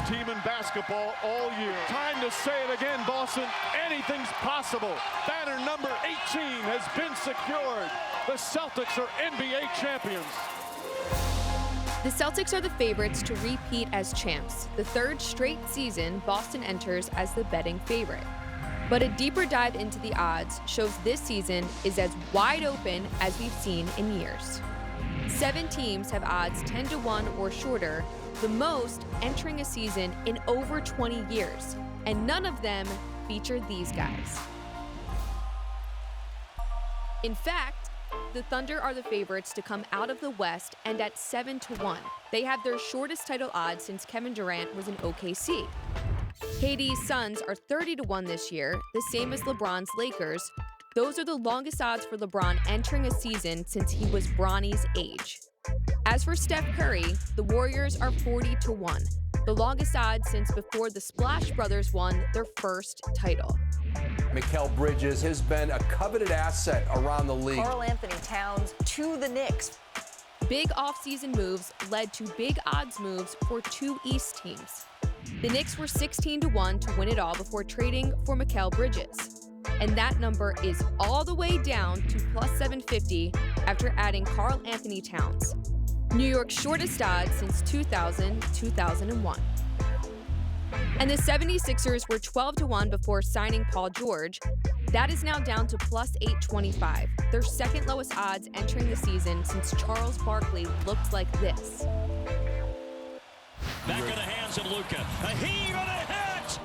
team in basketball all year. Time to say it again, Boston. Anything's possible. Banner number 18 has been secured. The Celtics are NBA champions. The Celtics are the favorites to repeat as champs. The third straight season, Boston enters as the betting favorite. But a deeper dive into the odds shows this season is as wide open as we've seen in years. 7 teams have odds 10-1 or shorter, the most entering a season in over 20 years, and none of them feature these guys. In fact, the Thunder are the favorites to come out of the West and at 7-1. They have their shortest title odds since Kevin Durant was in OKC. KD's Suns are 30-1 this year, the same as LeBron's Lakers. Those are the longest odds for LeBron entering a season since he was Bronny's age. As for Steph Curry, the Warriors are 40-1, the longest odds since before the Splash Brothers won their first title. Mikal Bridges has been a coveted asset around the league. Karl Anthony Towns to the Knicks. Big offseason moves led to big odds moves for 2 East teams. The Knicks were 16-1 to win it all before trading for Mikal Bridges. And that number is all the way down to plus 750 after adding Karl Anthony Towns. New York's shortest odds since 2000-2001. And the 76ers were 12-1 before signing Paul George. That is now down to plus 825, their second lowest odds entering the season since Charles Barkley looked like this. Back in the hands of Luka. A heave and a hit!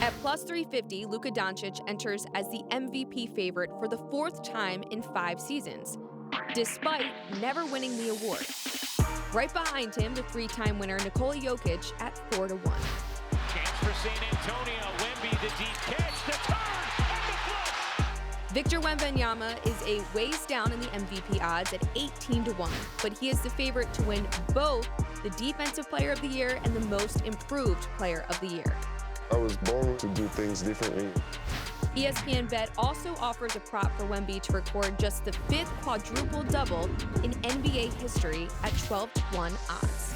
At plus 350, Luka Doncic enters as the MVP favorite for the 4th time in 5 seasons, despite never winning the award. Right behind him, the 3-time winner Nikola Jokic at 4-1. Chance for San Antonio. Wemby, the deep catch, the turn, and the flush! Victor Wembanyama is a ways down in the MVP odds at 18-1, but he is the favorite to win both the Defensive Player of the Year and the Most Improved Player of the Year. I was born to do things differently. ESPN BET also offers a prop for Wemby to record just the 5th quadruple-double in NBA history at 12-1 odds.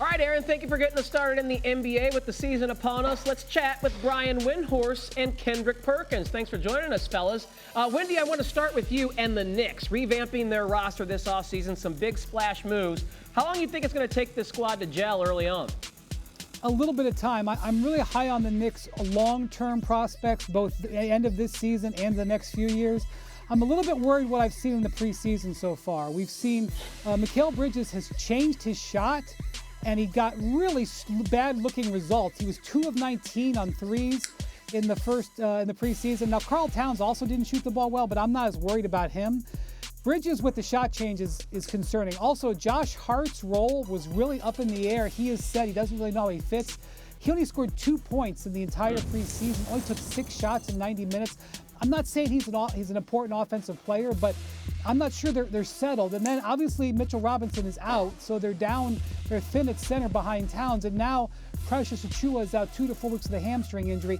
All right, Aaron, thank you for getting us started in the NBA with the season upon us. Let's chat with Brian Windhorst and Kendrick Perkins. Thanks for joining us, fellas. Wendy, I want to start with you and the Knicks, revamping their roster this offseason, some big splash moves. How long do you think it's going to take this squad to gel early on? A little bit of time. I'm really high on the Knicks' long-term prospects, both the end of this season and the next few years. I'm a little bit worried what I've seen in the preseason so far. We've seen Mikal Bridges has changed his shot, and he got really bad-looking results. He was 2 of 19 on threes in the preseason. Now, Karl Towns also didn't shoot the ball well, but I'm not as worried about him. Bridges with the shot change is concerning. Also, Josh Hart's role was really up in the air. He has said he doesn't really know how he fits. He only scored 2 points in the entire preseason, only took 6 shots in 90 minutes. I'm not saying he's an important offensive player, but I'm not sure they're settled. And then obviously Mitchell Robinson is out, so they're thin at center behind Towns. And now Precious Achiuwa is out 2 to 4 weeks with a hamstring injury.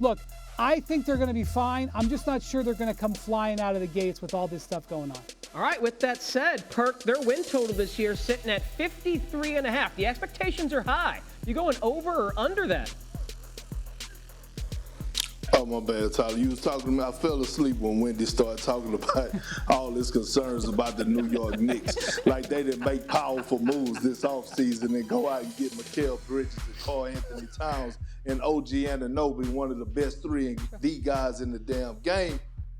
Look, I think they're going to be fine. I'm just not sure they're going to come flying out of the gates with all this stuff going on. All right, with that said, Perk, their win total this year is sitting at 53.5. The expectations are high. You going over or under that? Oh, my bad, Tyler. You was talking to me. I fell asleep when Wendy started talking about all his concerns about the New York Knicks. Like they didn't make powerful moves this offseason and go out and get Mikal Bridges and Karl Anthony Towns and OG Anunoby, one of the best 3 and D guys in the damn game.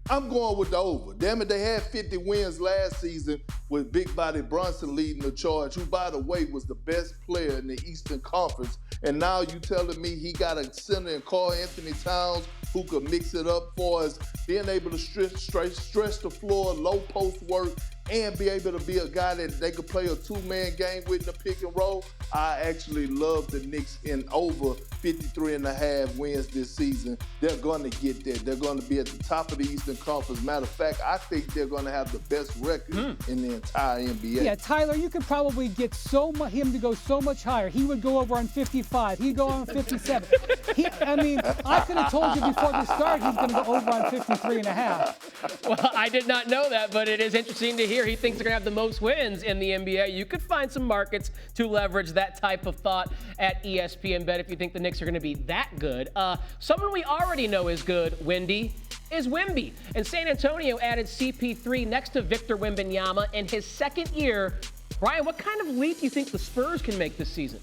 I'm going with the over. Damn it, they had 50 wins last season with Big Body Brunson leading the charge, who, by the way, was the best player in the Eastern Conference. And now you telling me he got a center in Karl Anthony Towns who could mix it up for us, being able to stretch the floor, low post work, and be able to be a guy that they could play a 2-man game with in the pick and roll. I actually love the Knicks in over 53.5 wins this season. They're going to get there. They're going to be at the top of the Eastern Conference. Matter of fact, I think they're going to have the best record in the entire NBA. Yeah, Tyler, you could probably get him to go so much higher. He would go over on 55. He'd go on 57. I could have told you before the start he's going to go over on 53.5. Well, I did not know that, but it is interesting to hear. year he thinks they're going to have the most wins in the NBA. You could find some markets to leverage that type of thought at ESPN Bet if you think the Knicks are going to be that good. Someone we already know is good, Wendy, is Wemby. And San Antonio added CP3 next to Victor Wembanyama in his second year. Brian, what kind of leap do you think the Spurs can make this season?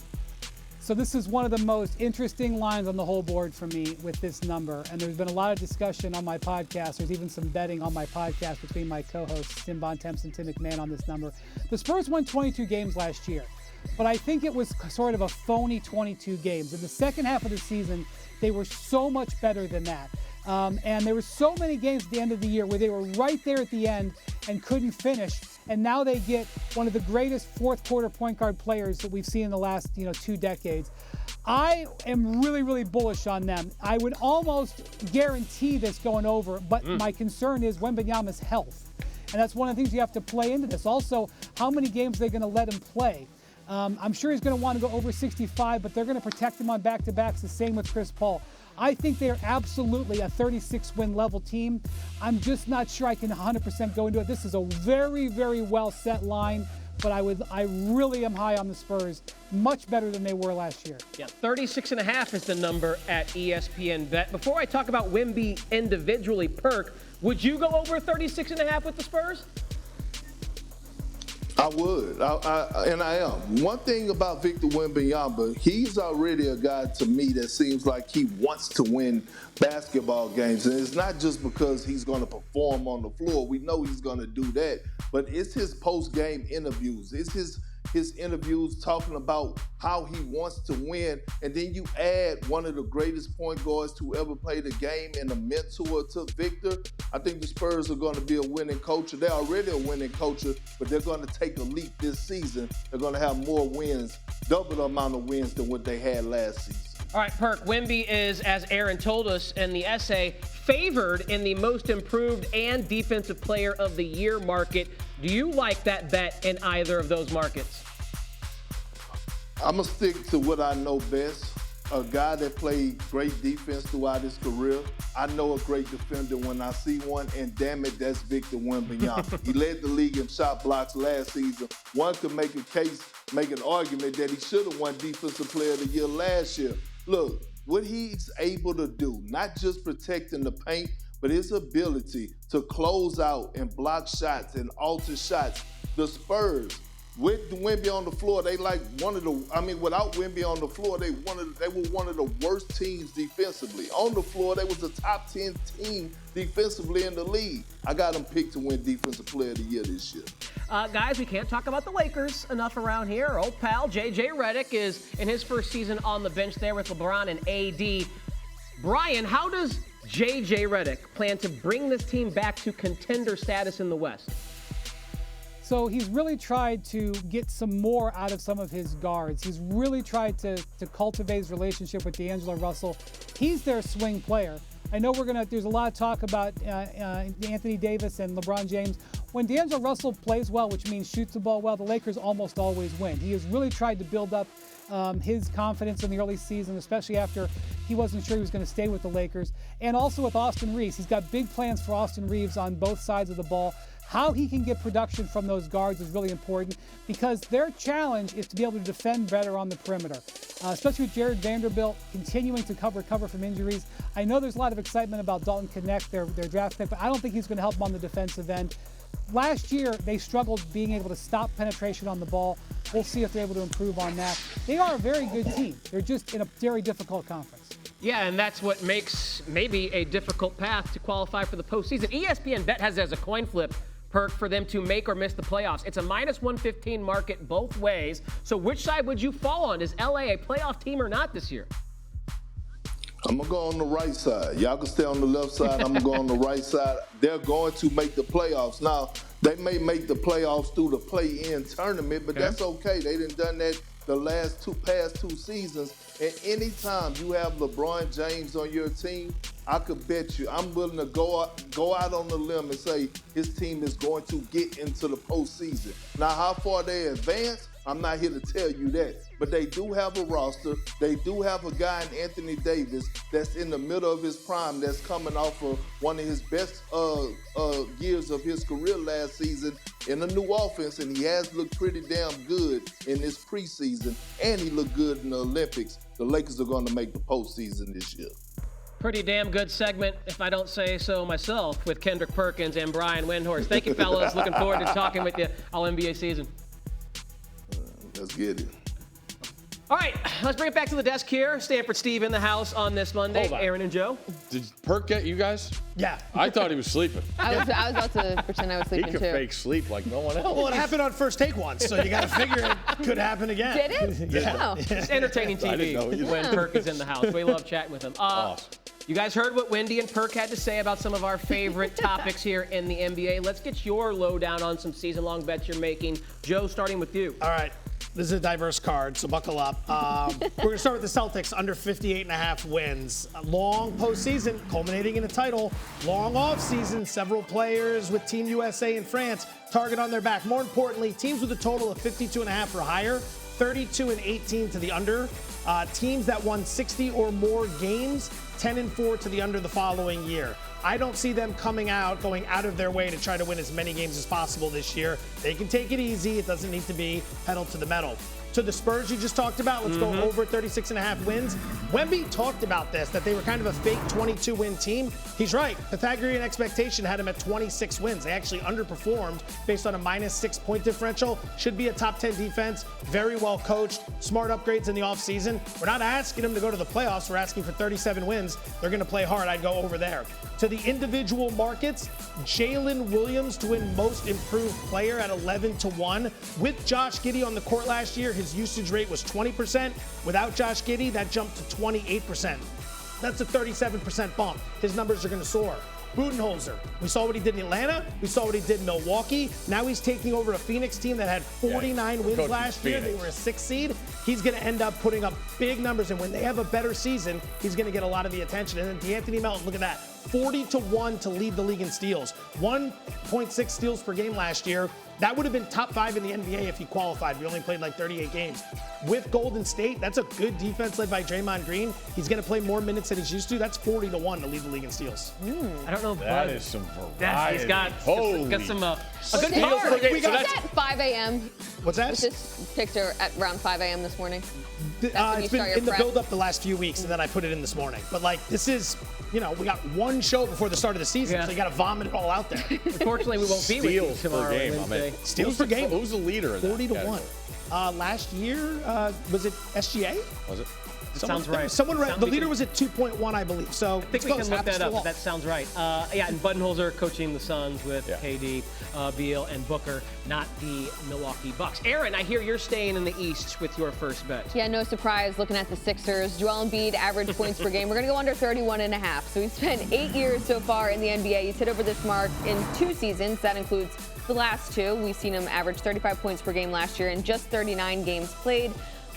So this is one of the most interesting lines on the whole board for me with this number. And there's been a lot of discussion on my podcast. There's even some betting on my podcast between my co-hosts, Tim Bontemps and Tim McMahon, on this number. The Spurs won 22 games last year, but I think it was sort of a phony 22 games. In the second half of the season, they were so much better than that. And there were so many games at the end of the year where they were right there at the end and couldn't finish. And now they get one of the greatest fourth quarter point guard players that we've seen in the last 2 decades. I am really, really bullish on them. I would almost guarantee this going over, but my concern is Wembanyama's health. And that's one of the things you have to play into this. Also, how many games are they going to let him play? I'm sure he's going to want to go over 65, but they're going to protect him on back-to-backs, the same with Chris Paul. I think they're absolutely a 36-win level team. I'm just not sure I can 100% go into it. This is a very, very well-set line, but I really am high on the Spurs, much better than they were last year. Yeah, 36.5 is the number at ESPN Bet. Before I talk about Wemby individually, Perk, would you go over 36.5 with the Spurs? I would, and I am. One thing about Victor Wembanyama, he's already a guy to me that seems like he wants to win basketball games. And it's not just because he's going to perform on the floor. We know he's going to do that. But it's his post-game interviews. It's his interviews talking about how he wants to win. And then you add one of the greatest point guards to ever play the game and a mentor to Victor. I think the Spurs are going to be a winning culture. They're already a winning culture, but they're going to take a leap this season. They're going to have more wins, double the amount of wins than what they had last season. All right, Perk, Wemby is, as Aaron told us in the essay, favored in the most improved and defensive player of the year market. Do you like that bet in either of those markets? I'm going to stick to what I know best. A guy that played great defense throughout his career. I know a great defender when I see one, and damn it, that's Victor Wembanyama. He led the league in shot blocks last season. One could make a case, make an argument that he should have won Defensive Player of the Year last year. Look, what he's able to do, not just protecting the paint, but his ability to close out and block shots and alter shots. The Spurs, with Wemby on the floor, they like without Wemby on the floor, they were one of the worst teams defensively. On the floor, they was a top 10 team defensively in the league. I got them picked to win Defensive Player of the Year this year. Guys, we can't talk about the Lakers enough around here. Old pal J.J. Redick is in his first season on the bench there with LeBron and AD. Brian, how does J.J. Redick plan to bring this team back to contender status in the West? So he's really tried to get some more out of some of his guards. He's really tried to cultivate his relationship with D'Angelo Russell. He's their swing player. I know there's a lot of talk about Anthony Davis and LeBron James. When D'Angelo Russell plays well, which means shoots the ball well, the Lakers almost always win. He has really tried to build up his confidence in the early season, especially after he wasn't sure he was going to stay with the Lakers. And also with Austin Reeves. He's got big plans for Austin Reeves on both sides of the ball. How he can get production from those guards is really important because their challenge is to be able to defend better on the perimeter, especially with Jared Vanderbilt continuing to recover from injuries. I know there's a lot of excitement about Dalton Knecht, their draft pick, but I don't think he's going to help them on the defensive end. Last year, they struggled being able to stop penetration on the ball. We'll see if they're able to improve on that. They are a very good team. They're just in a very difficult conference. Yeah, and that's what makes maybe a difficult path to qualify for the postseason. ESPN Bet has it as a coin flip, Perk, for them to make or miss the playoffs. It's a minus 115 market both ways. So which side would you fall on? Is LA a playoff team or not this year? I'm going to go on the right side. Y'all can stay on the left side. I'm going to go on the right side. They're going to make the playoffs. Now, they may make the playoffs through the play-in tournament, but that's okay. They done that the past two seasons. And anytime you have LeBron James on your team, I could bet you, I'm willing to go out on the limb and say his team is going to get into the postseason. Now, how far they advance, I'm not here to tell you that. But they do have a roster. They do have a guy in Anthony Davis that's in the middle of his prime, that's coming off of one of his best years of his career last season in a new offense, and he has looked pretty damn good in this preseason, and he looked good in the Olympics. The Lakers are going to make the postseason this year. Pretty damn good segment, if I don't say so myself, with Kendrick Perkins and Brian Windhorst. Thank you, fellas. Looking forward to talking with you all NBA season. Let's get it. All right, let's bring it back to the desk here. Stanford Steve in the house on this Monday. Hold on. Aaron and Joe. Did Perk get you guys? Yeah. I thought he was sleeping. I was about to pretend I was sleeping He could too. fake sleep like no one else. Well, it happened on First Take once, so you got to figure it could happen again. Did it? Yeah. Oh. It's entertaining I didn't know TV either. when Perk is in the house. We love chatting with him. Awesome. You guys heard what Wendy and Perk had to say about some of our favorite topics here in the NBA. Let's get your lowdown on some season-long bets you're making. Joe, starting with you. All right. This is a diverse card, so buckle up. We're going to start with the Celtics, under 58.5 wins. A long postseason, culminating in a title. Long offseason, several players with Team USA and France, target on their back. More importantly, teams with a total of 52.5 or higher, 32 and 18 to the under. Teams that won 60 or more games, 10 and 4 to the under the following year. I don't see them going out of their way to try to win as many games as possible this year. They can take it easy. It doesn't need to be pedal to the metal. To the Spurs you just talked about, let's go over 36.5 wins. Wemby talked about this, that they were kind of a fake 22-win team. He's right. Pythagorean expectation had him at 26 wins. They actually underperformed based on a -6 point differential. Should be a top 10 defense, very well coached, smart upgrades in the offseason. We're not asking them to go to the playoffs. We're asking for 37 wins. They're going to play hard. I'd go over there. To the individual markets, Jalen Williams to win most improved player at 11-1. With Josh Giddey on the court last year, his usage rate was 20%. Without Josh Giddey, that jumped to 28%. That's a 37% bump. His numbers are going to soar. Budenholzer, we saw what he did in Atlanta. We saw what he did in Milwaukee. Now he's taking over a Phoenix team that had 49 wins last year. They were a 6th seed. He's going to end up putting up big numbers, and when they have a better season, he's going to get a lot of the attention. And then DeAnthony Melton, look at that. 40-1 to lead the league in steals. 1.6 steals per game last year. That would have been top 5 in the NBA if he qualified. We only played like 38 games. With Golden State, that's a good defense led by Draymond Green. He's going to play more minutes than he's used to. That's 40-1 to lead the league in steals. I don't know. That is some variety. He's got some a good Deal card. we got at 5 a.m. What's that? Was this picked at around 5 a.m. this morning? It's been in the build-up the last few weeks, and then I put it in this morning. But, this is, we got one show before the start of the season, so you got to vomit it all out there. Unfortunately, we won't be with you tomorrow. Per game. Wednesday. Steals per game. Who's the leader in that 40-1. Last year, was it SGA? Was it? Sounds right. The leader was at 2.1, I believe. So I think we can look that up. That sounds right. And Budenholzer coaching the Suns with KD, Beal, and Booker, not the Milwaukee Bucks. Aaron, I hear you're staying in the East with your first bet. Yeah, no surprise looking at the Sixers. Joel Embiid, average points per game. We're going to go under 31.5. So we've spent 8 years so far in the NBA. He's hit over this mark in 2 seasons. That includes the last 2. We've seen him average 35 points per game last year in just 39 games played.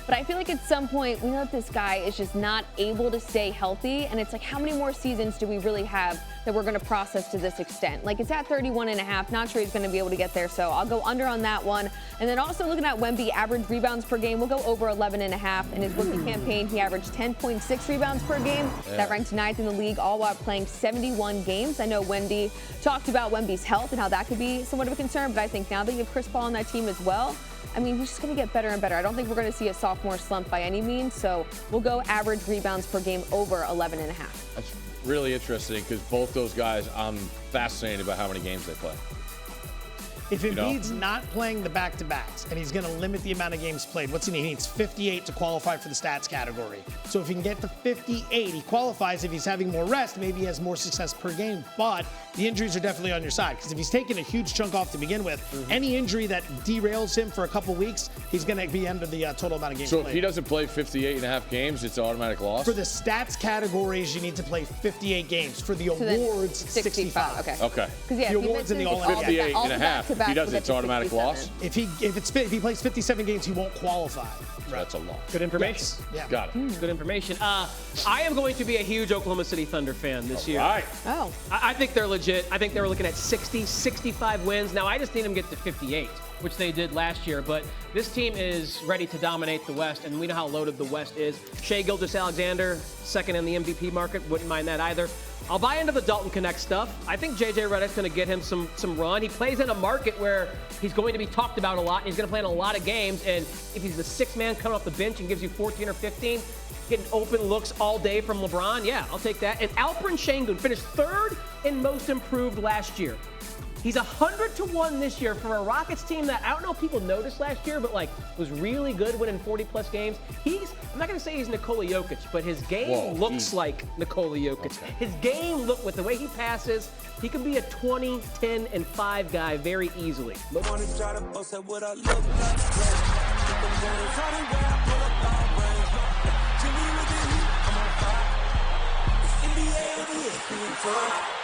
But I feel like at some point, we know that this guy is just not able to stay healthy. And it's like, how many more seasons do we really have that we're going to process to this extent? It's at 31.5. Not sure he's going to be able to get there. So I'll go under on that one. And then also looking at Wemby, average rebounds per game, we'll go over 11.5. In his rookie campaign, he averaged 10.6 rebounds per game. Yeah. That ranks 9th in the league, all while playing 71 games. I know Wendy talked about Wemby's health and how that could be somewhat of a concern. But I think now that you have Chris Paul on that team as well, he's just going to get better and better. I don't think we're going to see a sophomore slump by any means, so we'll go average rebounds per game over 11.5. That's really interesting because both those guys, I'm fascinated by how many games they play. If Embiid's not playing the back-to-backs and he's going to limit the amount of games played, what's he need? He needs 58 to qualify for the stats category. So if he can get to 58, he qualifies. If he's having more rest, maybe he has more success per game. But the injuries are definitely on your side because if he's taking a huge chunk off to begin with, any injury that derails him for a couple weeks, he's going to be under the total amount of games played. So if he doesn't play 58.5 games, it's an automatic loss? For the stats categories, you need to play 58 games. For the awards, 65. Okay. Okay. The awards and the all-NBA. 58.5 back. He does. to It's get to automatic 67. loss. If he plays 57 games, he won't qualify. That's a lot. Good information. Yes. Yeah. Got it. Good information. I am going to be a huge Oklahoma City Thunder fan this year. All right. Oh. I think they're legit. I think they were looking at 60, 65 wins. Now, I just need them to get to 58, which they did last year. But this team is ready to dominate the West, and we know how loaded the West is. Shai Gilgeous-Alexander, second in the MVP market. Wouldn't mind that either. I'll buy into the Dalton Connect stuff. I think J.J. Redick's going to get him some run. He plays in a market where he's going to be talked about a lot, and he's going to play in a lot of games. And if he's the sixth man coming off the bench and gives you 14 or 15, getting open looks all day from LeBron, yeah, I'll take that. And Alperen Şengün finished third in most improved last year. He's 100-1 this year for a Rockets team that I don't know if people noticed last year, but was really good, winning 40-plus games. I'm not going to say he's Nikola Jokic, but his game looks like Nikola Jokic. Okay. His game with the way he passes, he could be a 20, 10, and 5 guy very easily. NBA